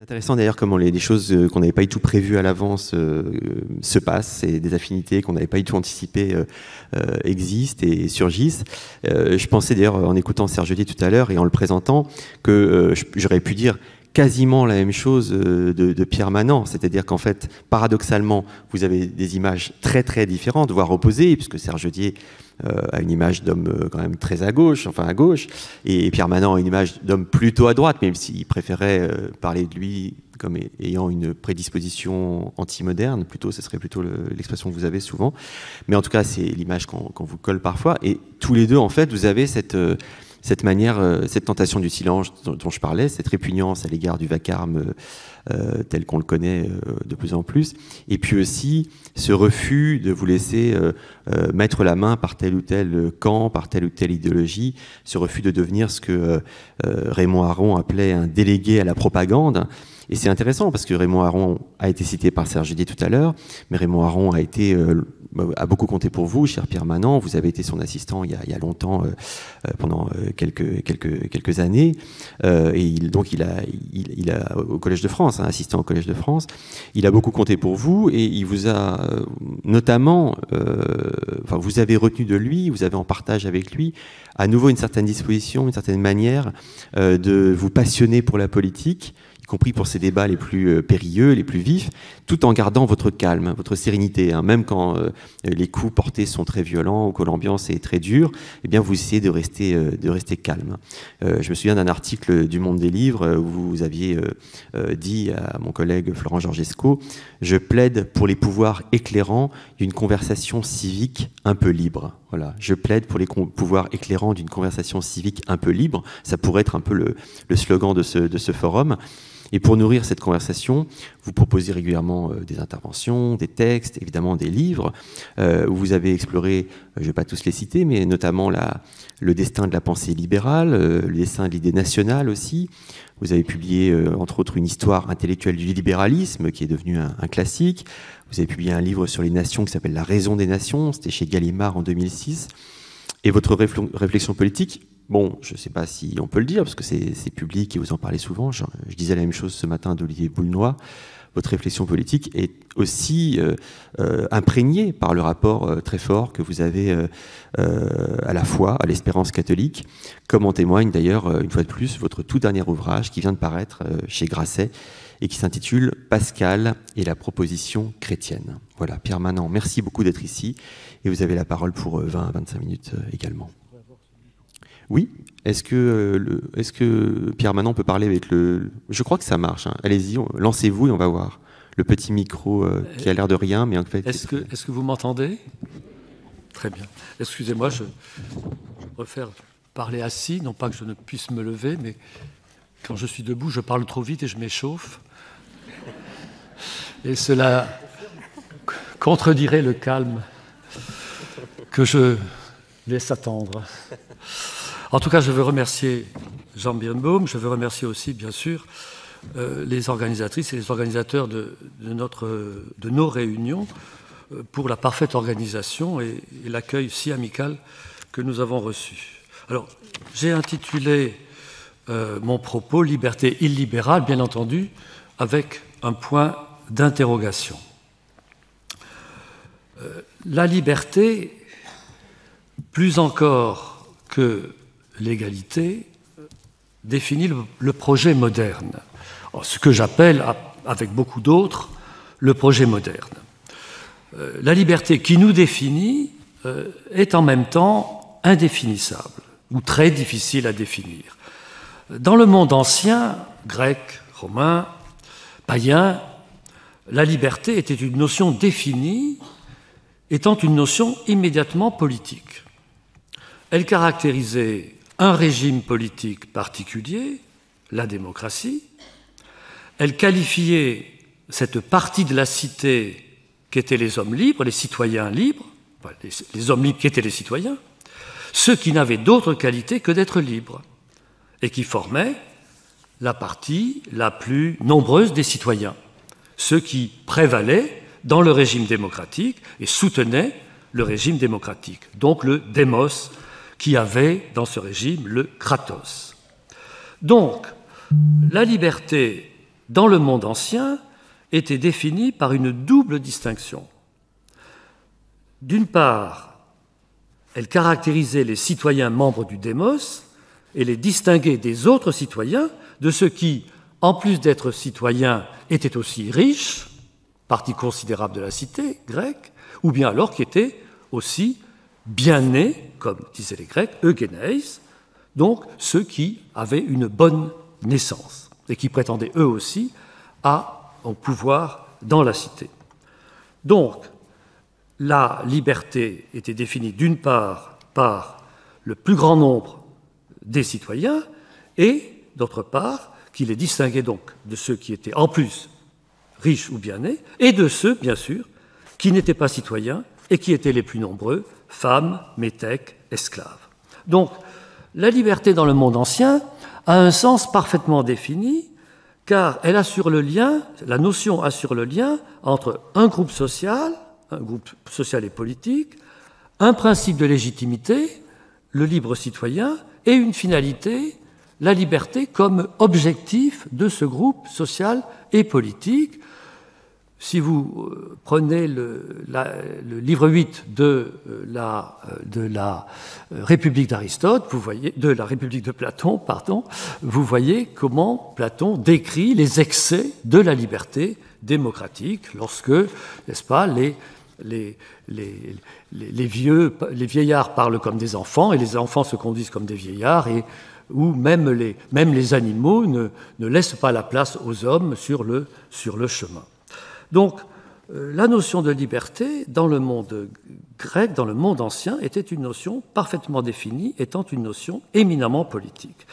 Intéressant d'ailleurs comment les choses qu'on n'avait pas du tout prévues à l'avance se passent, et des affinités qu'on n'avait pas du tout anticipées existent et surgissent. Je pensais d'ailleurs en écoutant Serge Dié tout à l'heure et en le présentant que j'aurais pu dire quasiment la même chose de Pierre Manent, c'est-à-dire qu'en fait, paradoxalement, vous avez des images très très différentes, voire opposées, puisque Serge Dié a une image d'homme quand même très à gauche, et Pierre Manent a une image d'homme plutôt à droite, même s'il préférait parler de lui comme ayant une prédisposition anti-moderne, plutôt, ce serait plutôt l'expression que vous avez souvent. Mais en tout cas, c'est l'image qu'on vous colle parfois. Et tous les deux, en fait, vous avez cette manière, cette tentation du silence dont je parlais, cette répugnance à l'égard du vacarme tel qu'on le connaît de plus en plus, et puis aussi ce refus de vous laisser mettre la main par tel ou tel camp, par telle ou telle idéologie, ce refus de devenir ce que Raymond Aron appelait un délégué à la propagande. Et c'est intéressant parce que Raymond Aron a été cité par Serge Dié tout à l'heure, mais Raymond Aron a beaucoup compté pour vous, cher Pierre Manent. Vous avez été son assistant il y a longtemps, pendant quelques années, et il a au Collège de France, assistant au Collège de France. Il a beaucoup compté pour vous et il vous a notamment, vous avez retenu de lui, vous avez en partage avec lui à nouveau une certaine disposition, une certaine manière de vous passionner pour la politique, y compris pour ces débats les plus périlleux, les plus vifs, tout en gardant votre calme, votre sérénité. Même quand les coups portés sont très violents ou que l'ambiance est très dure, eh bien vous essayez de rester calme. Je me souviens d'un article du Monde des Livres où vous aviez dit à mon collègue Florent Georgesco « Je plaide pour les pouvoirs éclairants d'une conversation civique un peu libre ». Voilà, je plaide pour les pouvoirs éclairants d'une conversation civique un peu libre. Ça pourrait être un peu le slogan de ce forum. Et pour nourrir cette conversation, vous proposez régulièrement des interventions, des textes, évidemment des livres, où vous avez exploré, je ne vais pas tous les citer, mais notamment le destin de la pensée libérale, le destin de l'idée nationale aussi. Vous avez publié, entre autres, une histoire intellectuelle du libéralisme, qui est devenue un classique. Vous avez publié un livre sur les nations qui s'appelle « La raison des nations », c'était chez Gallimard en 2006. Et votre réflexion politique, bon, je ne sais pas si on peut le dire, parce que c'est public et vous en parlez souvent. Je disais la même chose ce matin d'Olivier Boulnois. Votre réflexion politique est aussi imprégnée par le rapport très fort que vous avez à la foi, à l'espérance catholique, comme en témoigne d'ailleurs, une fois de plus, votre tout dernier ouvrage qui vient de paraître chez Grasset et qui s'intitule « Pascal et la proposition chrétienne ». Voilà, Pierre Manent, merci beaucoup d'être ici et vous avez la parole pour 20 à 25 minutes également. Oui, est-ce que Pierre Manent peut parler avec le... Je crois que ça marche, hein. Allez-y, lancez-vous et on va voir. Le petit micro qui a l'air de rien, mais en fait... Est-ce que vous m'entendez? Très bien. Excusez-moi, je préfère parler assis, non pas que je ne puisse me lever, mais quand je suis debout, je parle trop vite et je m'échauffe. Et cela contredirait le calme que je laisse attendre. En tout cas, je veux remercier Jean Birnbaum, je veux remercier aussi, bien sûr, les organisatrices et les organisateurs de nos réunions pour la parfaite organisation et l'accueil si amical que nous avons reçu. Alors, j'ai intitulé mon propos « Liberté illibérale », bien entendu, avec un point d'interrogation. La liberté, plus encore que l'égalité, définit le projet moderne. Ce que j'appelle, avec beaucoup d'autres, le projet moderne. La liberté qui nous définit est en même temps indéfinissable, ou très difficile à définir. Dans le monde ancien, grec, romain, païen, la liberté était une notion définie, étant une notion immédiatement politique. Elle caractérisait un régime politique particulier, la démocratie. Elle qualifiait cette partie de la cité qu'étaient les hommes libres, les citoyens libres, les hommes libres qui étaient les citoyens, ceux qui n'avaient d'autre qualité que d'être libres, et qui formaient la partie la plus nombreuse des citoyens, ceux qui prévalaient dans le régime démocratique et soutenaient le régime démocratique, donc le démos, qui avait dans ce régime le kratos. Donc, la liberté dans le monde ancien, était définie par une double distinction. D'une part, elle caractérisait les citoyens membres du démos et les distinguait des autres citoyens, de ceux qui, en plus d'être citoyens, étaient aussi riches, partie considérable de la cité grecque, ou bien alors qui étaient aussi bien nés, comme disaient les Grecs, eugeneis, donc ceux qui avaient une bonne naissance et qui prétendaient eux aussi au pouvoir dans la cité. Donc, la liberté était définie d'une part par le plus grand nombre des citoyens et, d'autre part, qui les distinguait donc de ceux qui étaient en plus riches ou bien nés, et de ceux, bien sûr, qui n'étaient pas citoyens et qui étaient les plus nombreux, femmes, métèques, esclaves. Donc, la liberté dans le monde ancien a un sens parfaitement défini, car elle assure le lien, la notion assure le lien entre un groupe social et politique, un principe de légitimité, le libre citoyen, et une finalité, la liberté comme objectif de ce groupe social et politique. Si vous prenez le livre 8 de la République d'Aristote, vous voyez, de la République de Platon, pardon, vous voyez comment Platon décrit les excès de la liberté démocratique lorsque, n'est-ce pas, les vieillards parlent comme des enfants et les enfants se conduisent comme des vieillards, et où même les animaux ne laissent pas la place aux hommes sur le chemin. Donc, la notion de liberté dans le monde grec, dans le monde ancien, était une notion parfaitement définie, étant une notion éminemment politique.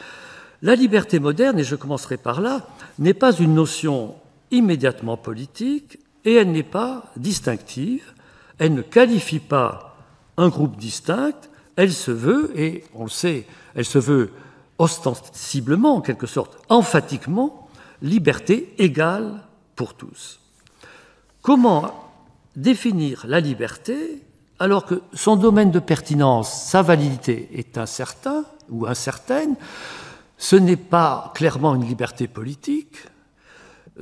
La liberté moderne, et je commencerai par là, n'est pas une notion immédiatement politique et elle n'est pas distinctive, elle ne qualifie pas un groupe distinct, elle se veut, et on le sait, elle se veut ostensiblement, en quelque sorte, emphatiquement, liberté égale pour tous. Comment définir la liberté alors que son domaine de pertinence, sa validité est incertain ou incertaine? Ce n'est pas clairement une liberté politique,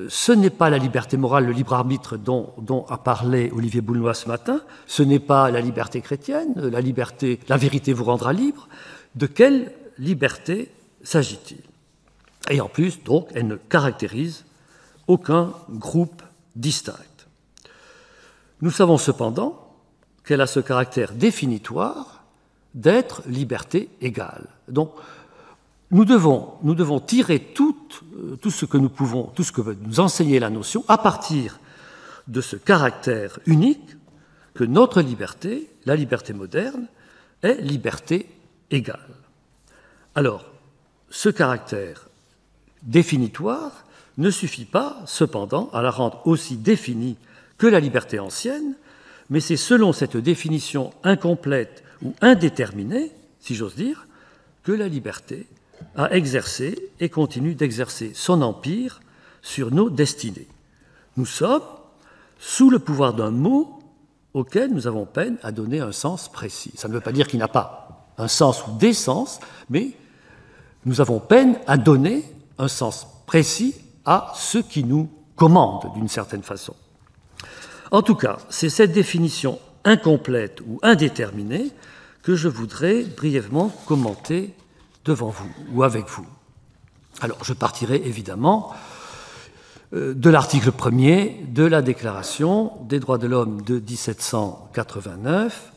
ce n'est pas la liberté morale, le libre arbitre dont a parlé Olivier Boulnois ce matin, ce n'est pas la liberté chrétienne, la vérité vous rendra libre. De quelle liberté s'agit-il? Et en plus, donc, elle ne caractérise aucun groupe distinct. Nous savons cependant qu'elle a ce caractère définitoire d'être liberté égale. Donc, nous devons tirer tout ce que nous pouvons, tout ce que veut nous enseigner la notion, à partir de ce caractère unique que notre liberté, la liberté moderne, est liberté égale. Alors, ce caractère définitoire ne suffit pas, cependant, à la rendre aussi définie que la liberté ancienne, mais c'est selon cette définition incomplète ou indéterminée, si j'ose dire, que la liberté a exercé et continue d'exercer son empire sur nos destinées. Nous sommes sous le pouvoir d'un mot auquel nous avons peine à donner un sens précis. Ça ne veut pas dire qu'il n'a pas un sens ou des sens, mais nous avons peine à donner un sens précis à ce qui nous commande d'une certaine façon. En tout cas, c'est cette définition incomplète ou indéterminée que je voudrais brièvement commenter devant vous ou avec vous. Alors, je partirai évidemment de l'article 1er de la Déclaration des droits de l'homme de 1789.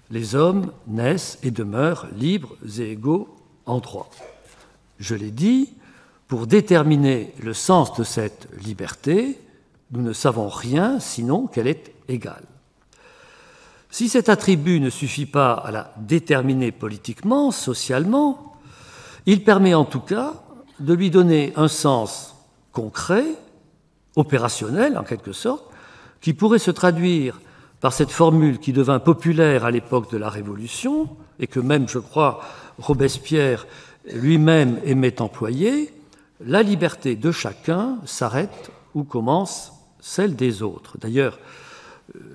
Les hommes naissent et demeurent libres et égaux en droit. Je l'ai dit, pour déterminer le sens de cette liberté, nous ne savons rien sinon qu'elle est égale. Si cet attribut ne suffit pas à la déterminer politiquement, socialement, il permet en tout cas de lui donner un sens concret, opérationnel en quelque sorte, qui pourrait se traduire par cette formule qui devint populaire à l'époque de la Révolution, et que même, je crois, Robespierre lui-même aimait employer: la liberté de chacun s'arrête où commence celle des autres. D'ailleurs,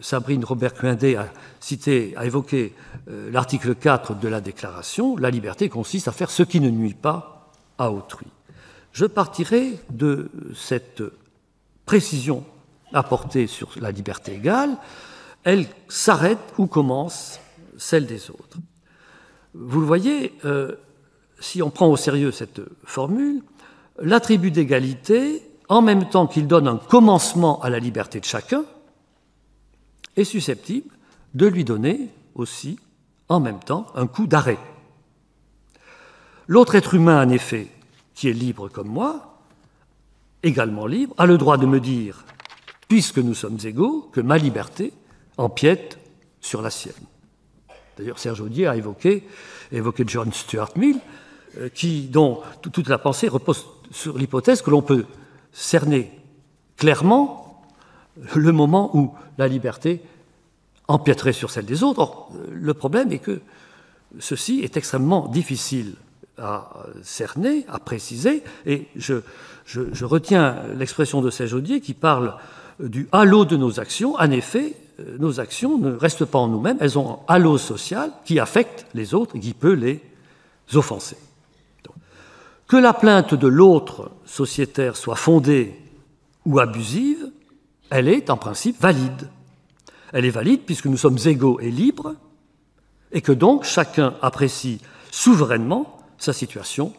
Sabrine Robert-Coindé a évoqué l'article 4 de la Déclaration: la liberté consiste à faire ce qui ne nuit pas à autrui. je partirai de cette précision apportée sur la liberté égale. Elle s'arrête où commence celle des autres. Vous le voyez, si on prend au sérieux cette formule, l'attribut d'égalité, en même temps qu'il donne un commencement à la liberté de chacun, est susceptible de lui donner aussi, en même temps, un coup d'arrêt. L'autre être humain, en effet, qui est libre comme moi, également libre, a le droit de me dire, puisque nous sommes égaux, que ma liberté empiète sur la sienne. D'ailleurs, Serge Audier a évoqué John Stuart Mill, dont toute la pensée repose sur l'hypothèse que l'on peut cerner clairement le moment où la liberté empiéterait sur celle des autres. Or, le problème est que ceci est extrêmement difficile à cerner, à préciser, et je retiens l'expression de Serge Audier qui parle du halo de nos actions. En effet, nos actions ne restent pas en nous-mêmes, elles ont un halo social qui affecte les autres et qui peut les offenser. Donc, que la plainte de l'autre sociétaire soit fondée ou abusive, elle est en principe valide. Elle est valide puisque nous sommes égaux et libres et que donc chacun apprécie souverainement sa situation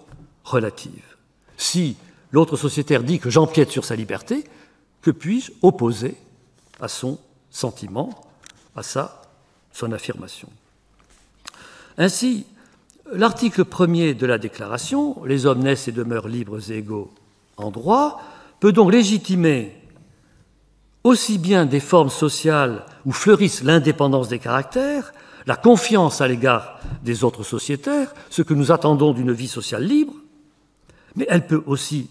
relative. Si l'autre sociétaire dit que j'empiète sur sa liberté, que puis-je opposer à son sentiment, à son affirmation? Ainsi, l'article 1er de la Déclaration, « Les hommes naissent et demeurent libres et égaux en droit », peut donc légitimer aussi bien des formes sociales où fleurissent l'indépendance des caractères, la confiance à l'égard des autres sociétaires, ce que nous attendons d'une vie sociale libre, mais elle peut aussi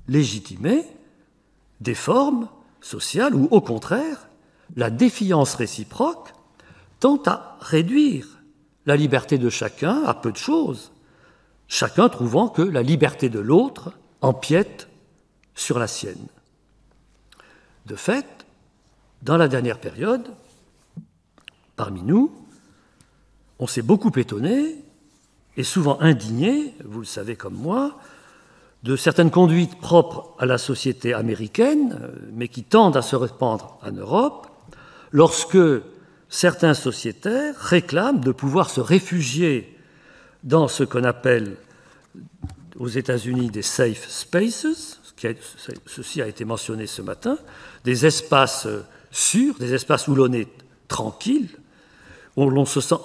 légitimer des formes sociales où, au contraire, la défiance réciproque tend à réduire la liberté de chacun à peu de choses, chacun trouvant que la liberté de l'autre empiète sur la sienne. De fait, dans la dernière période, parmi nous, on s'est beaucoup étonné et souvent indigné, vous le savez comme moi, de certaines conduites propres à la société américaine, mais qui tendent à se répandre en Europe, lorsque certains sociétaires réclament de pouvoir se réfugier dans ce qu'on appelle aux États-Unis des safe spaces, ceci a été mentionné ce matin, des espaces sûrs, des espaces où l'on est tranquille, où l'on se sent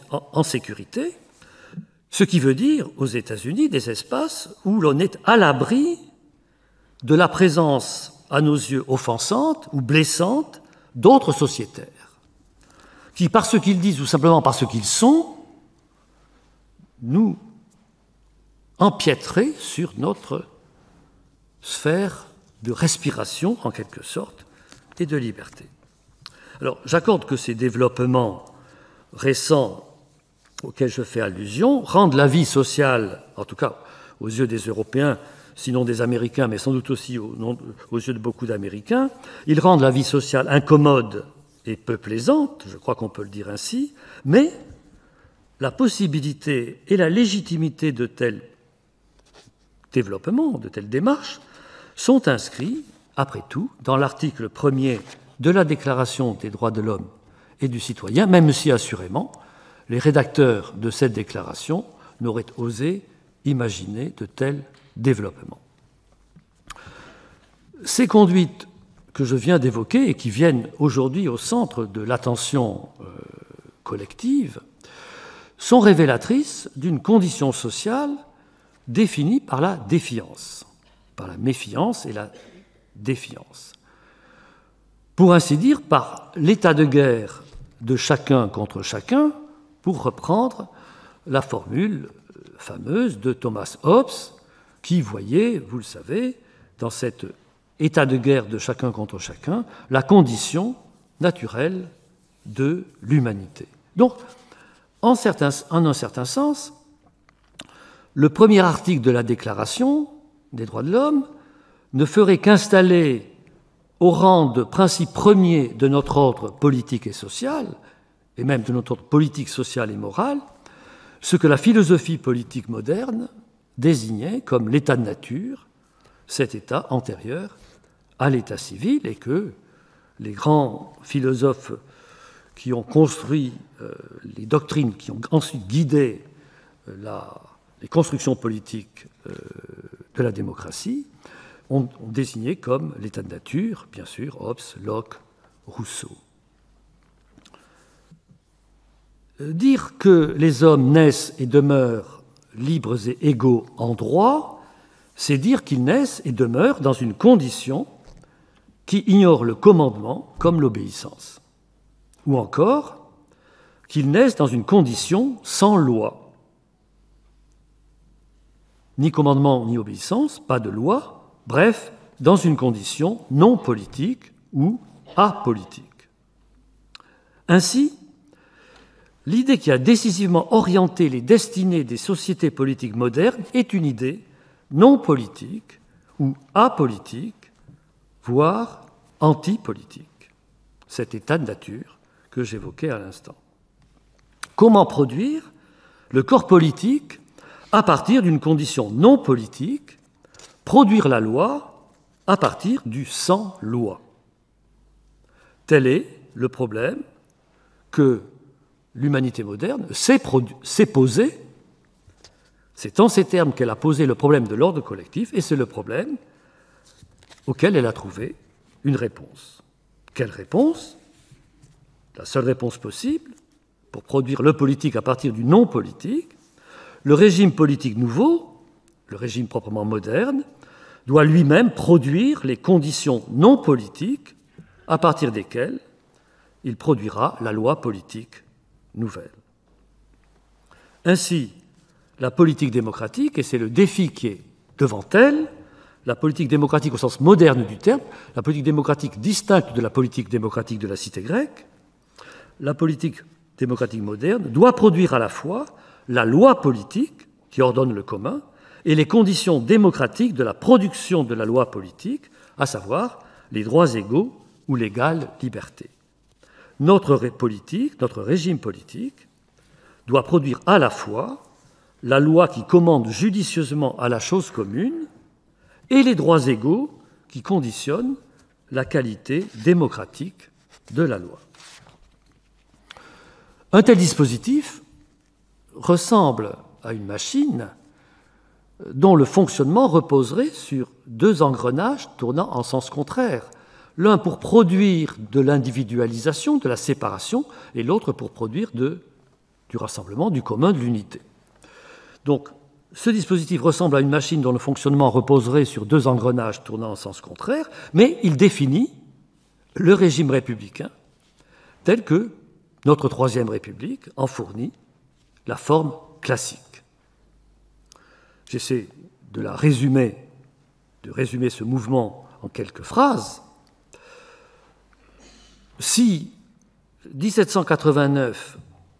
en sécurité, ce qui veut dire, aux États-Unis, des espaces où l'on est à l'abri de la présence, à nos yeux, offensante ou blessante d'autres sociétaires, qui, par ce qu'ils disent ou simplement par ce qu'ils sont, nous empiéteraient sur notre sphère de respiration, en quelque sorte, et de liberté. Alors, j'accorde que ces développements récents auxquels je fais allusion rendent la vie sociale, en tout cas aux yeux des Européens, sinon des Américains, mais sans doute aussi aux yeux de beaucoup d'Américains, ils rendent la vie sociale incommode et peu plaisante, je crois qu'on peut le dire ainsi, mais la possibilité et la légitimité de tels développements, de telles démarches, sont inscrits, après tout, dans l'article 1er de la Déclaration des droits de l'homme et du citoyen, même si, assurément, les rédacteurs de cette déclaration n'auraient osé imaginer de tels développements. Ces conduites que je viens d'évoquer et qui viennent aujourd'hui au centre de l'attention collective sont révélatrices d'une condition sociale définie par la défiance, par la méfiance et la défiance. Pour ainsi dire, par l'état de guerre de chacun contre chacun, pour reprendre la formule fameuse de Thomas Hobbes, qui voyait, vous le savez, dans cet état de guerre de chacun contre chacun, la condition naturelle de l'humanité. Donc, en un certain sens, le premier article de la Déclaration des droits de l'homme ne ferait qu'installer au rang de principe premier de notre ordre politique et social, et même de notre ordre politique, social et moral, ce que la philosophie politique moderne désignait comme l'état de nature cet État antérieur à l'état civil et que les grands philosophes qui ont construit les doctrines, qui ont ensuite guidé les constructions politiques de la démocratie, ont désigné comme l'état de nature, bien sûr, Hobbes, Locke, Rousseau. Dire que les hommes naissent et demeurent libres et égaux en droit, c'est dire qu'ils naissent et demeurent dans une condition qui ignore le commandement comme l'obéissance. Ou encore, qu'ils naissent dans une condition sans loi. Ni commandement ni obéissance, pas de loi, bref, dans une condition non politique ou apolitique. Ainsi, l'idée qui a décisivement orienté les destinées des sociétés politiques modernes est une idée non politique ou apolitique, voire antipolitique. Cet état de nature que j'évoquais à l'instant. Comment produire le corps politique à partir d'une condition non politique, produire la loi à partir du sans-loi? Tel est le problème que l'humanité moderne s'est posé. C'est en ces termes qu'elle a posé le problème de l'ordre collectif, et c'est le problème auquel elle a trouvé une réponse. Quelle réponse? La seule réponse possible pour produire le politique à partir du non-politique. Le régime politique nouveau, le régime proprement moderne, doit lui-même produire les conditions non politiques à partir desquelles il produira la loi politique nouvelle. Ainsi, la politique démocratique, et c'est le défi qui est devant elle, la politique démocratique au sens moderne du terme, la politique démocratique distincte de la politique démocratique de la cité grecque, la politique démocratique moderne doit produire à la fois la loi politique qui ordonne le commun et les conditions démocratiques de la production de la loi politique, à savoir les droits égaux ou l'égale liberté. Notre régime politique, doit produire à la fois la loi qui commande judicieusement à la chose commune et les droits égaux qui conditionnent la qualité démocratique de la loi. Un tel dispositif ressemble à une machine dont le fonctionnement reposerait sur deux engrenages tournant en sens contraire, l'un pour produire de l'individualisation, de la séparation, et l'autre pour produire du rassemblement, du commun, de l'unité. Donc, ce dispositif ressemble à une machine dont le fonctionnement reposerait sur deux engrenages tournant en sens contraire, mais il définit le régime républicain tel que notre Troisième République en fournit la forme classique. J'essaie de résumer ce mouvement en quelques phrases. Si 1789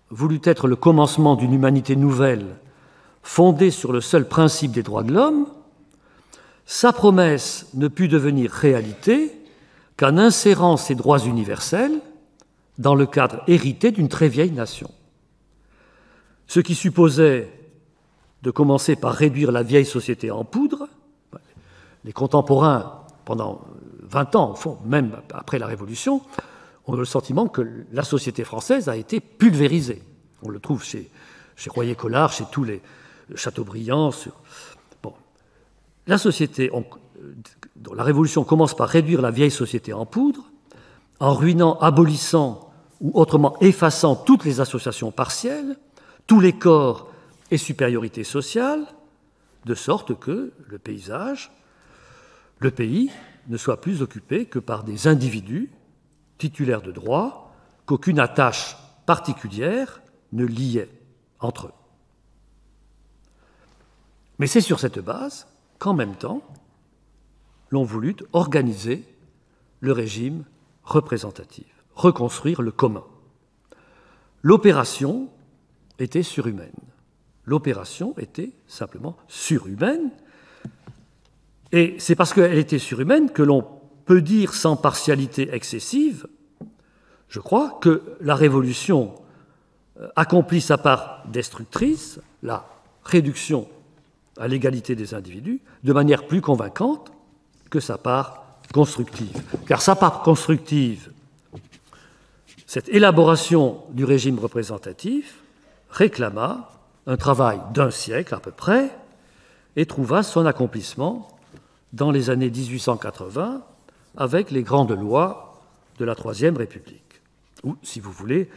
voulut être le commencement d'une humanité nouvelle fondée sur le seul principe des droits de l'homme, sa promesse ne put devenir réalité qu'en insérant ces droits universels dans le cadre hérité d'une très vieille nation. Ce qui supposait de commencer par réduire la vieille société en poudre. Les contemporains, pendant 20 ans, au fond, même après la Révolution, ont le sentiment que la société française a été pulvérisée. On le trouve chez Royer-Collard, chez tous les Chateaubriand. Bon. La société, la Révolution commence par réduire la vieille société en poudre, en ruinant, abolissant ou autrement effaçant toutes les associations partielles, tous les corps et supériorités sociales, de sorte que le paysage, le pays, ne soit plus occupé que par des individus titulaires de droits qu'aucune attache particulière ne liait entre eux. Mais c'est sur cette base qu'en même temps, l'on voulut organiser le régime représentatif, reconstruire le commun. L'opération était surhumaine. L'opération était simplement surhumaine. Et c'est parce qu'elle était surhumaine que l'on peut dire sans partialité excessive, je crois, que la Révolution accomplit sa part destructrice, la réduction à l'égalité des individus, de manière plus convaincante que sa part constructive. Car sa part constructive, cette élaboration du régime représentatif, réclama un travail d'un siècle à peu près et trouva son accomplissement dans les années 1880 avec les grandes lois de la Troisième République, ou, si vous voulez,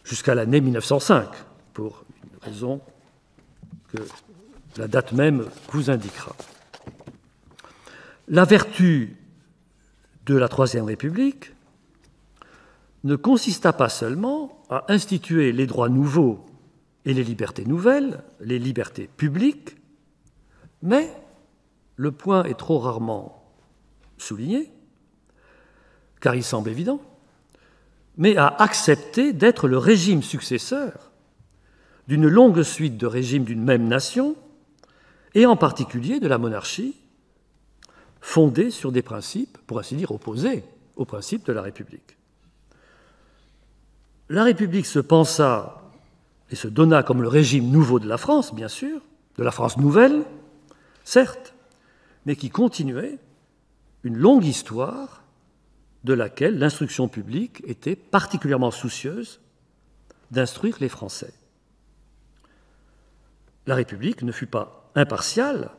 jusqu'à l'année 1905, pour une raison que la date même vous indiquera. La vertu de la Troisième République ne consista pas seulement à instituer les droits nouveaux et les libertés nouvelles, les libertés publiques, mais, le point est trop rarement souligné, car il semble évident, mais à accepter d'être le régime successeur d'une longue suite de régimes d'une même nation, et en particulier de la monarchie, fondée sur des principes, pour ainsi dire, opposés aux principes de la République. La République se pensa et se donna comme le régime nouveau de la France, bien sûr, de la France nouvelle, certes, mais qui continuait une longue histoire de laquelle l'instruction publique était particulièrement soucieuse d'instruire les Français. La République ne fut pas impartiale,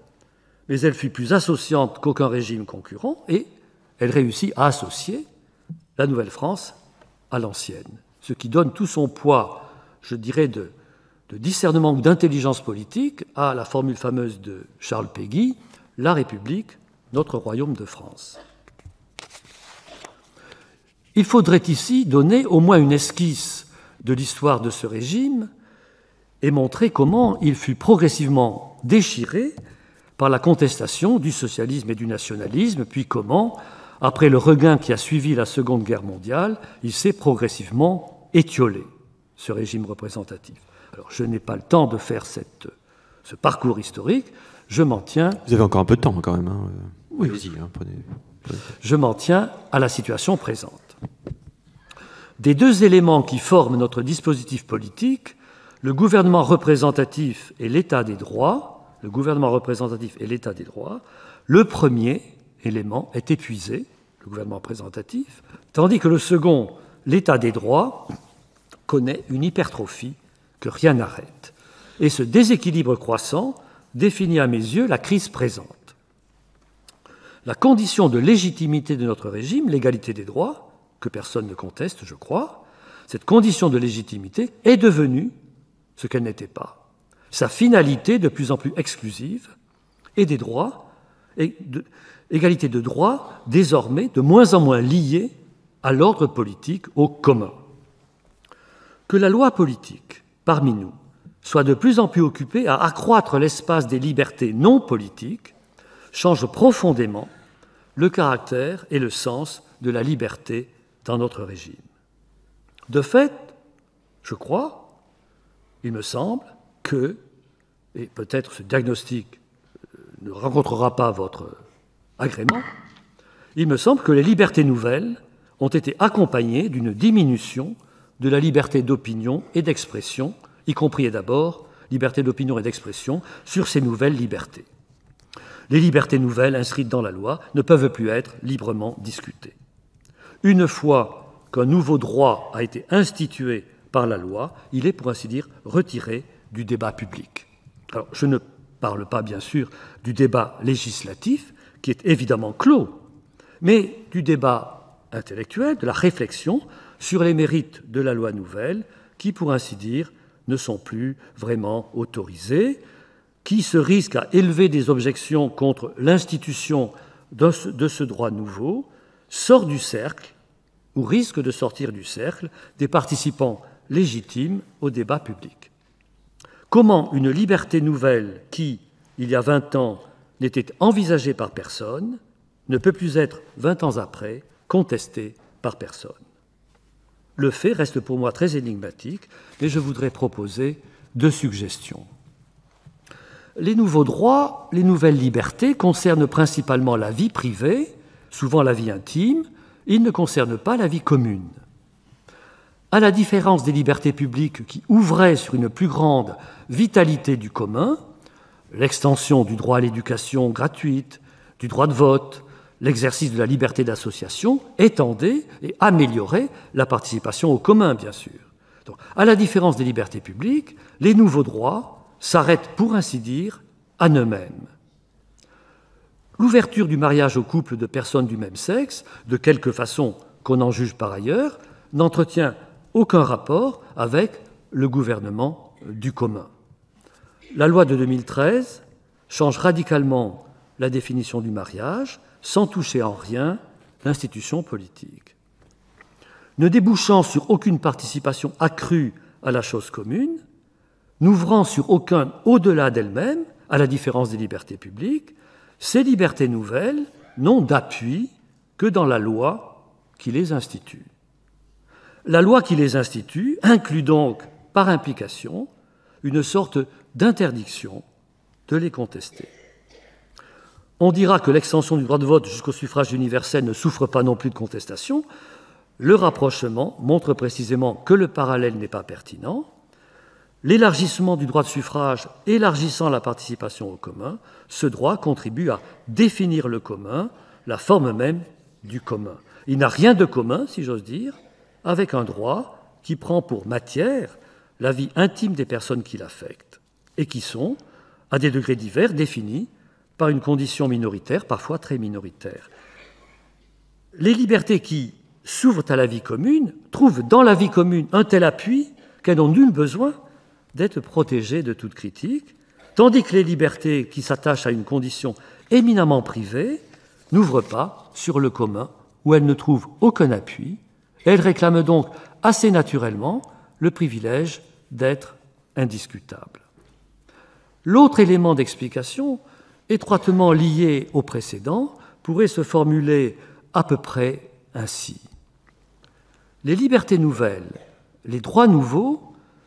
mais elle fut plus associante qu'aucun régime concurrent, et elle réussit à associer la Nouvelle-France à l'ancienne, ce qui donne tout son poids, je dirais, de discernement ou d'intelligence politique à la formule fameuse de Charles Péguy, « La République, notre royaume de France ». Il faudrait ici donner au moins une esquisse de l'histoire de ce régime et montrer comment il fut progressivement déchiré par la contestation du socialisme et du nationalisme, puis comment, après le regain qui a suivi la Seconde Guerre mondiale, il s'est progressivement étiolé, ce régime représentatif. Alors, je n'ai pas le temps de faire ce parcours historique, je m'en tiens... Vous avez encore un peu de temps, quand même. Hein. Oui. Allez-y, hein, prenez... Je m'en tiens à la situation présente. Des deux éléments qui forment notre dispositif politique, le gouvernement représentatif et l'état des droits, le premier élément est épuisé, le gouvernement représentatif, tandis que le second, l'état des droits, connaît une hypertrophie que rien n'arrête. Et ce déséquilibre croissant définit à mes yeux la crise présente. La condition de légitimité de notre régime, l'égalité des droits, que personne ne conteste, je crois, cette condition de légitimité est devenue ce qu'elle n'était pas. Sa finalité de plus en plus exclusive et des droits, égalité de droits désormais de moins en moins liée à l'ordre politique, au commun. Que la loi politique, parmi nous, soit de plus en plus occupée à accroître l'espace des libertés non politiques, change profondément le caractère et le sens de la liberté dans notre régime. De fait, je crois, il me semble que, et peut-être ce diagnostic ne rencontrera pas votre agrément, il me semble que les libertés nouvelles ont été accompagnées d'une diminution de la liberté d'opinion et d'expression, y compris et d'abord liberté d'opinion et d'expression sur ces nouvelles libertés. Les libertés nouvelles inscrites dans la loi ne peuvent plus être librement discutées. Une fois qu'un nouveau droit a été institué par la loi, il est, pour ainsi dire, retiré du débat public. Alors, je ne parle pas, bien sûr, du débat législatif, qui est évidemment clos, mais du débat intellectuel, de la réflexion sur les mérites de la loi nouvelle, qui, pour ainsi dire, ne sont plus vraiment autorisés, qui se risquent à élever des objections contre l'institution de ce droit nouveau, sort du cercle, ou risque de sortir du cercle, des participants légitimes au débat public. Comment une liberté nouvelle qui, il y a 20 ans, n'était envisagée par personne, ne peut plus être, 20 ans après, contestée par personne? Le fait reste pour moi très énigmatique, et je voudrais proposer 2 suggestions. Les nouveaux droits, les nouvelles libertés concernent principalement la vie privée, souvent la vie intime, ils ne concernent pas la vie commune. À la différence des libertés publiques qui ouvraient sur une plus grande vitalité du commun, l'extension du droit à l'éducation gratuite, du droit de vote, l'exercice de la liberté d'association étendait et améliorait la participation au commun, bien sûr. Donc, à la différence des libertés publiques, les nouveaux droits s'arrêtent, pour ainsi dire, à eux-mêmes. L'ouverture du mariage aux couples de personnes du même sexe, de quelque façon qu'on en juge par ailleurs, n'entretient aucun rapport avec le gouvernement du commun. La loi de 2013 change radicalement la définition du mariage sans toucher en rien l'institution politique. Ne débouchant sur aucune participation accrue à la chose commune, n'ouvrant sur aucun au-delà d'elle-même, à la différence des libertés publiques, ces libertés nouvelles n'ont d'appui que dans la loi qui les institue. La loi qui les institue inclut donc, par implication, une sorte d'interdiction de les contester. On dira que l'extension du droit de vote jusqu'au suffrage universel ne souffre pas non plus de contestation. Le rapprochement montre précisément que le parallèle n'est pas pertinent. L'élargissement du droit de suffrage élargissant la participation au commun, ce droit contribue à définir le commun, la forme même du commun. Il n'a rien de commun, si j'ose dire, avec un droit qui prend pour matière la vie intime des personnes qui l'affectent et qui sont, à des degrés divers, définis par une condition minoritaire, parfois très minoritaire. Les libertés qui s'ouvrent à la vie commune trouvent dans la vie commune un tel appui qu'elles n'ont nul besoin d'être protégées de toute critique, tandis que les libertés qui s'attachent à une condition éminemment privée n'ouvrent pas sur le commun où elles ne trouvent aucun appui. Elles réclament donc assez naturellement le privilège d'être indiscutables. L'autre élément d'explication, étroitement lié au précédent, pourrait se formuler à peu près ainsi. Les libertés nouvelles, les droits nouveaux,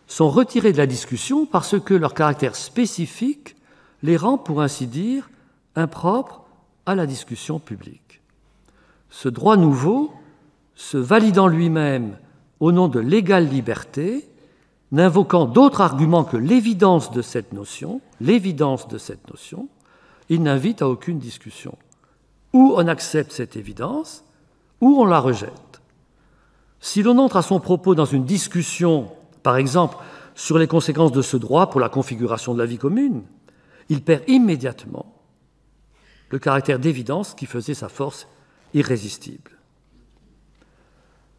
sont retirés de la discussion parce que leur caractère spécifique les rend, pour ainsi dire, impropres à la discussion publique. Ce droit nouveau, se validant lui-même au nom de l'égale liberté, n'invoquant d'autres arguments que l'évidence de cette notion, il n'invite à aucune discussion. Ou on accepte cette évidence, ou on la rejette. Si l'on entre à son propos dans une discussion, par exemple, sur les conséquences de ce droit pour la configuration de la vie commune, il perd immédiatement le caractère d'évidence qui faisait sa force irrésistible.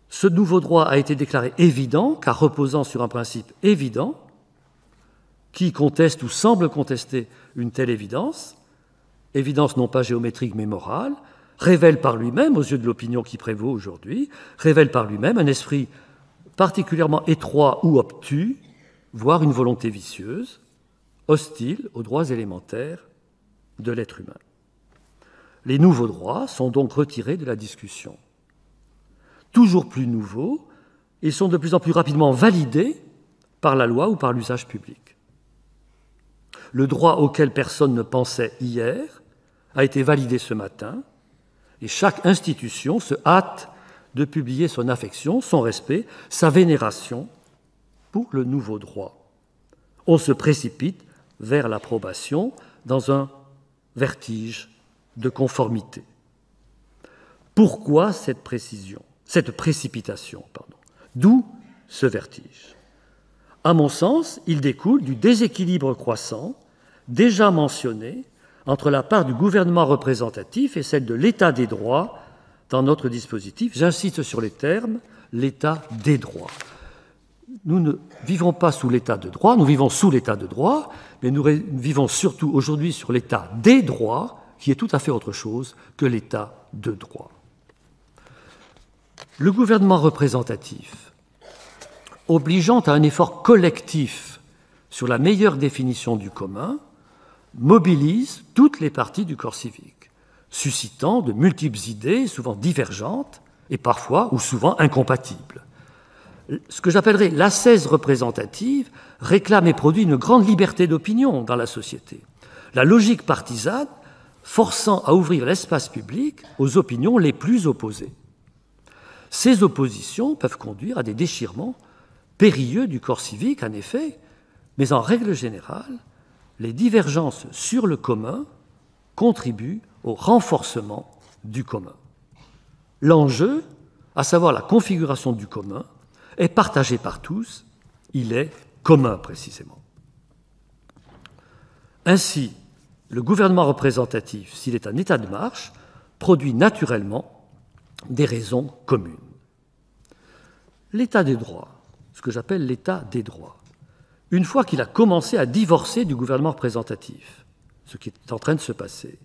Ce nouveau droit a été déclaré évident, car reposant sur un principe évident. Qui conteste ou semble contester une telle évidence, évidence non pas géométrique mais morale, révèle par lui-même, aux yeux de l'opinion qui prévaut aujourd'hui, révèle par lui-même un esprit particulièrement étroit ou obtus, voire une volonté vicieuse, hostile aux droits élémentaires de l'être humain. Les nouveaux droits sont donc retirés de la discussion. Toujours plus nouveaux, ils sont de plus en plus rapidement validés par la loi ou par l'usage public. Le droit auquel personne ne pensait hier a été validé ce matin, et chaque institution se hâte de publier son affection, son respect, sa vénération pour le nouveau droit. On se précipite vers l'approbation dans un vertige de conformité. Pourquoi cette précipitation, D'où ce vertige? À mon sens, il découle du déséquilibre croissant, déjà mentionné, entre la part du gouvernement représentatif et celle de l'état des droits dans notre dispositif. J'insiste sur les termes, l'état des droits. Nous ne vivons pas sous l'état de droit, nous vivons sous l'état de droit, mais nous vivons surtout aujourd'hui sur l'état des droits, qui est tout à fait autre chose que l'état de droit. Le gouvernement représentatif, obligeant à un effort collectif sur la meilleure définition du commun, mobilise toutes les parties du corps civique, suscitant de multiples idées, souvent divergentes et parfois ou souvent incompatibles. Ce que j'appellerais l'ascèse représentative réclame et produit une grande liberté d'opinion dans la société. La logique partisane forçant à ouvrir l'espace public aux opinions les plus opposées. Ces oppositions peuvent conduire à des déchirements périlleux du corps civique, en effet, mais en règle générale, les divergences sur le commun contribuent au renforcement du commun. L'enjeu, à savoir la configuration du commun, est partagé par tous, il est commun précisément. Ainsi, le gouvernement représentatif, s'il est un état de marche, produit naturellement des raisons communes. L'état des droits, ce que j'appelle l'état des droits, une fois qu'il a commencé à divorcer du gouvernement représentatif, ce qui est en train de se passer,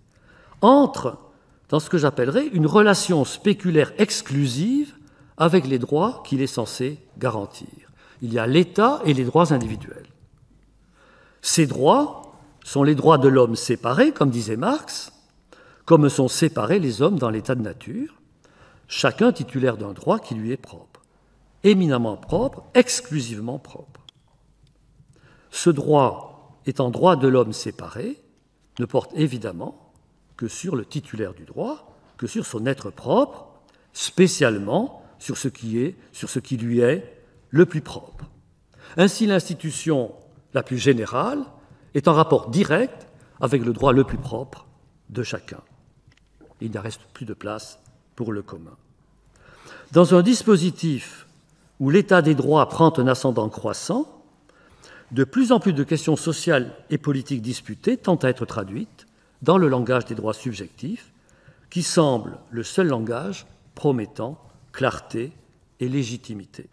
entre dans ce que j'appellerais une relation spéculaire exclusive avec les droits qu'il est censé garantir. Il y a l'État et les droits individuels. Ces droits sont les droits de l'homme séparés, comme disait Marx, comme sont séparés les hommes dans l'état de nature, chacun titulaire d'un droit qui lui est propre, éminemment propre, exclusivement propre. Ce droit, étant droit de l'homme séparé, ne porte évidemment que sur le titulaire du droit, que sur son être propre, spécialement sur ce qui lui est le plus propre. Ainsi, l'institution la plus générale est en rapport direct avec le droit le plus propre de chacun. Il ne reste plus de place pour le commun. Dans un dispositif où l'état des droits prend un ascendant croissant, de plus en plus de questions sociales et politiques disputées tentent à être traduites dans le langage des droits subjectifs, qui semble le seul langage promettant clarté et légitimité.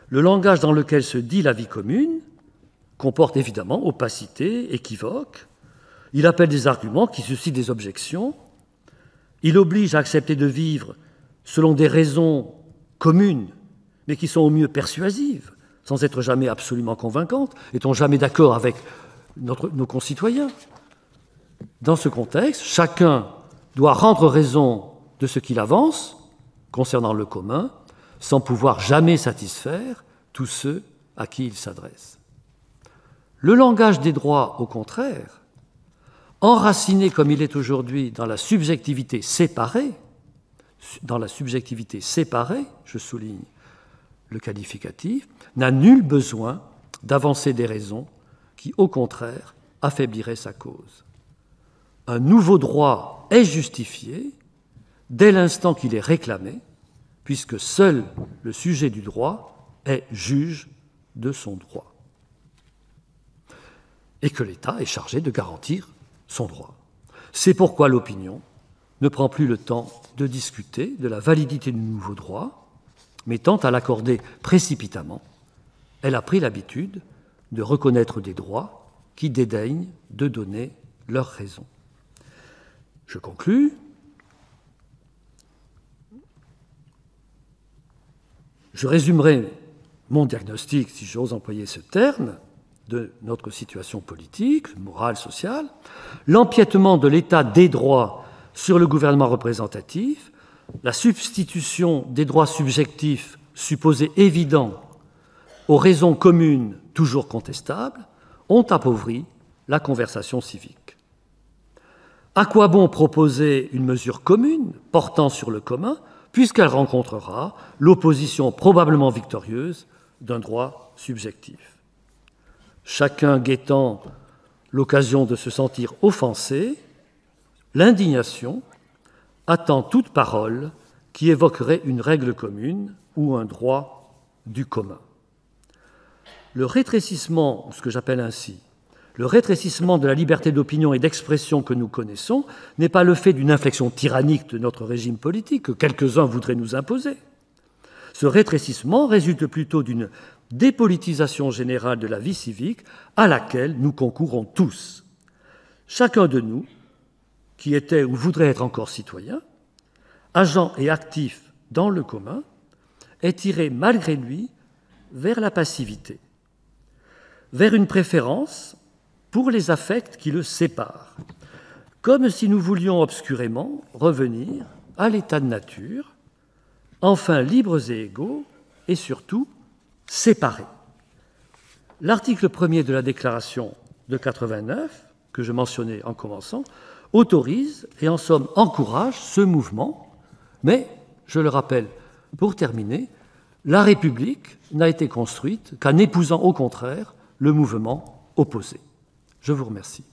Le langage dans lequel se dit la vie commune comporte évidemment opacité, équivoque. Il appelle des arguments qui suscitent des objections. Il oblige à accepter de vivre selon des raisons communes, mais qui sont au mieux persuasives, sans être jamais absolument convaincantes, étant jamais d'accord avec nos concitoyens. Dans ce contexte, chacun doit rendre raison de ce qu'il avance concernant le commun, sans pouvoir jamais satisfaire tous ceux à qui il s'adresse. Le langage des droits, au contraire, enraciné comme il est aujourd'hui dans la subjectivité séparée, je souligne le qualificatif, n'a nul besoin d'avancer des raisons qui, au contraire, affaibliraient sa cause. Un nouveau droit est justifié dès l'instant qu'il est réclamé, puisque seul le sujet du droit est juge de son droit, et que l'État est chargé de garantir son droit. C'est pourquoi l'opinion ne prend plus le temps de discuter de la validité du nouveau droit, mais tend à l'accorder précipitamment. Elle a pris l'habitude de reconnaître des droits qui dédaignent de donner leurs raisons. Je conclus. Je résumerai mon diagnostic, si j'ose employer ce terme, de notre situation politique, morale, sociale. L'empiètement de l'état des droits sur le gouvernement représentatif, la substitution des droits subjectifs supposés évidents aux raisons communes toujours contestables ont appauvri la conversation civique. À quoi bon proposer une mesure commune portant sur le commun, puisqu'elle rencontrera l'opposition probablement victorieuse d'un droit subjectif? Chacun guettant l'occasion de se sentir offensé, l'indignation attend toute parole qui évoquerait une règle commune ou un droit du commun. Le rétrécissement, ce que j'appelle ainsi, le rétrécissement de la liberté d'opinion et d'expression que nous connaissons n'est pas le fait d'une inflexion tyrannique de notre régime politique que quelques-uns voudraient nous imposer. Ce rétrécissement résulte plutôt d'une dépolitisation générale de la vie civique à laquelle nous concourons tous. Chacun de nous, qui était ou voudrait être encore citoyen, agent et actif dans le commun, est tiré malgré lui vers la passivité, vers une préférence pour les affects qui le séparent, comme si nous voulions obscurément revenir à l'état de nature, enfin libres et égaux, et surtout séparés. L'article 1er de la Déclaration de 89, que je mentionnais en commençant, autorise et en somme encourage ce mouvement, mais, je le rappelle pour terminer, la République n'a été construite qu'en épousant au contraire le mouvement opposé. Je vous remercie.